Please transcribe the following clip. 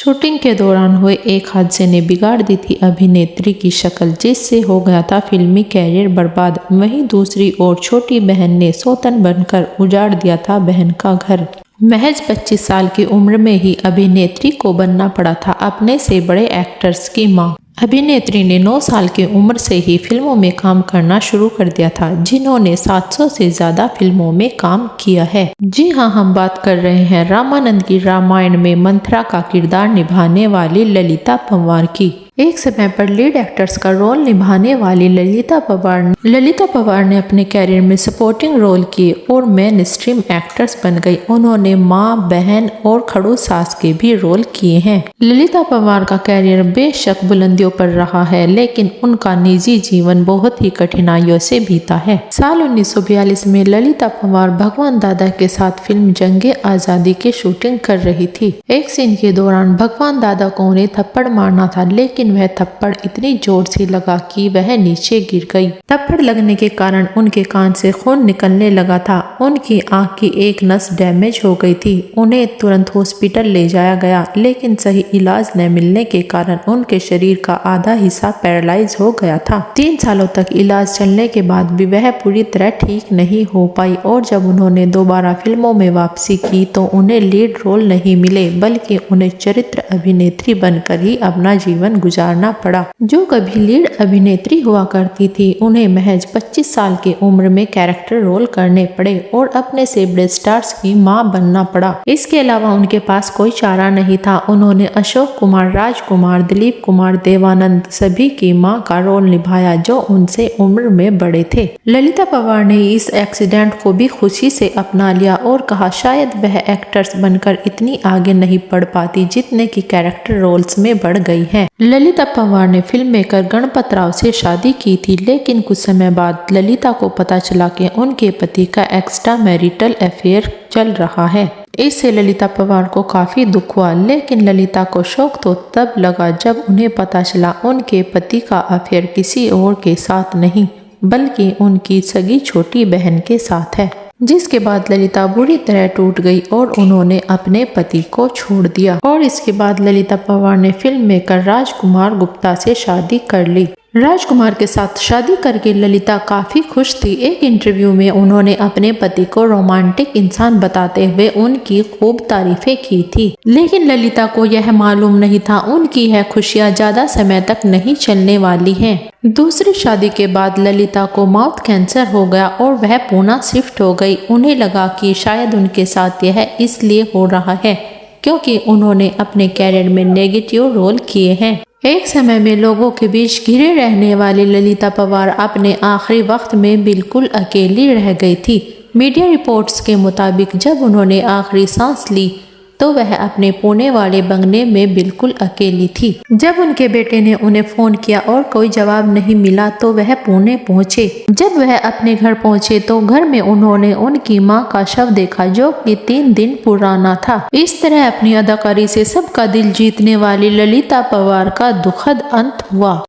Shooting के दौरान हुए एक हादसे ने बिगाड़ दी थी अभिनेत्री की शक्ल, जिससे हो गया था फिल्मी कैरियर बर्बाद। वहीं दूसरी ओर छोटी बहन ने सौतन बनकर उजाड़ दिया था बहन का घर। महज 25 साल की उम्र में ही अभिनेत्री को बनना पड़ा था अपने से बड़े एक्टर्स की मां। अभिनेत्री ने 9 साल की उम्र से ही फिल्मों में काम करना शुरू कर दिया था, जिन्होंने 700 से ज्यादा फिल्मों में काम किया है। जी हां, हम बात कर रहे हैं रामानंद की रामायण में मंथरा का किरदार निभाने वाली ललिता पंवार की। एक समय पर लीड एक्टर्स का रोल निभाने वाली ललिता पवार ने अपने कैरियर में सपोर्टिंग रोल किए और मेन स्ट्रीम एक्ट्रेस बन गई। उन्होंने मां, बहन और खड़ूस सास के भी रोल किए हैं। ललिता पंवार का कैरियर बेशक बुलंदियों पर रहा है, लेकिन उनका निजी जीवन बहुत ही कठिनाइयों से बीता है। साल 1942 में ललिता पंवार भगवान दादा के साथ फिल्म जंगे आजादी की शूटिंग कर रही थी। एक सीन के दौरान भगवान दादा को उन्हें थप्पड़ मारना था, लेकिन वह थप्पड़ इतनी जोर से लगा कि वह नीचे गिर गई। थप्पड़ लगने के कारण उनके कान से खून निकलने लगा था। उनकी आंख की एक नस डैमेज हो गई थी। उन्हें तुरंत हॉस्पिटल ले जाया गया, लेकिन सही इलाज न मिलने के कारण उनके शरीर का आधा हिस्सा पैरालाइज हो गया था। 3 सालों तक इलाज चलने के बाद भी वह पूरी तरह ठीक नहीं हो पाई और जब उन्होंने दोबारा फिल्मों में वापसी की तो उन्हें लीड रोल नहीं मिले, बल्कि उन्हें चरित्र अभिनेत्री बनकर ही अपना जीवन गुजारना पड़ा। जो कभी लीड अभिनेत्री हुआ करती थी, उन्हें महज 25 साल की उम्र में कैरेक्टर रोल करने पड़े और अपने से बड़े स्टार्स की मां बनना पड़ा। इसके अलावा उनके पास कोई चारा नहीं था। उन्होंने अशोक कुमार, राजकुमार, दिलीप कुमार, देवानंद सभी की मां का रोल निभाया, जो उनसे उम्र में बड़े थे। ललिता पंवार ने इस एक्सीडेंट को भी खुशी से अपना लिया और कहा शायद वह एक्ट्रेस बनकर इतनी आगे नहीं बढ़ पाती जितने की कैरेक्टर रोल्स में बढ़ गई है। ललिता पंवार ने फिल्म मेकर गणपत राव से शादी की थी, लेकिन कुछ समय बाद ललिता को पता चला कि उनके पति का एक्स्ट्रा मैरिटल अफेयर चल रहा है। इससे ललिता पंवार को काफी दुख हुआ, लेकिन ललिता को शौक तो तब लगा जब उन्हें पता चला उनके पति का अफेयर किसी और के साथ नहीं, बल्कि उनकी सगी छोटी बहन के साथ है। जिसके बाद ललिता बुरी तरह टूट गई और उन्होंने अपने पति को छोड़ दिया और इसके बाद ललिता पंवार ने फिल्म मेकर राजकुमार गुप्ता से शादी कर ली। राजकुमार के साथ शादी करके ललिता काफी खुश थी। एक इंटरव्यू में उन्होंने अपने पति को रोमांटिक इंसान बताते हुए उनकी खूब तारीफें की थी, लेकिन ललिता को यह मालूम नहीं था उनकी यह खुशियां ज्यादा समय तक नहीं चलने वाली हैं। दूसरी शादी के बाद ललिता को माउथ कैंसर हो गया और वह पूना शिफ्ट हो गई। उन्हें लगा कि शायद उनके साथ यह इसलिए हो रहा है क्योंकि उन्होंने अपने कैरियर में नेगेटिव रोल किए हैं। एक समय में लोगों के बीच घिरे रहने वाली ललिता पंवार अपने आखिरी वक्त में बिल्कुल अकेली रह गई थी। मीडिया रिपोर्ट्स के मुताबिक जब उन्होंने आखिरी सांस ली तो वह अपने पुणे वाले बंगले में बिल्कुल अकेली थी। जब उनके बेटे ने उन्हें फोन किया और कोई जवाब नहीं मिला तो वह पुणे पहुंचे। जब वह अपने घर पहुंचे तो घर में उन्होंने उनकी मां का शव देखा, जो कि 3 दिन पुराना था। इस तरह अपनी अदाकारी से सबका दिल जीतने वाली ललिता पंवार का दुखद अंत हुआ।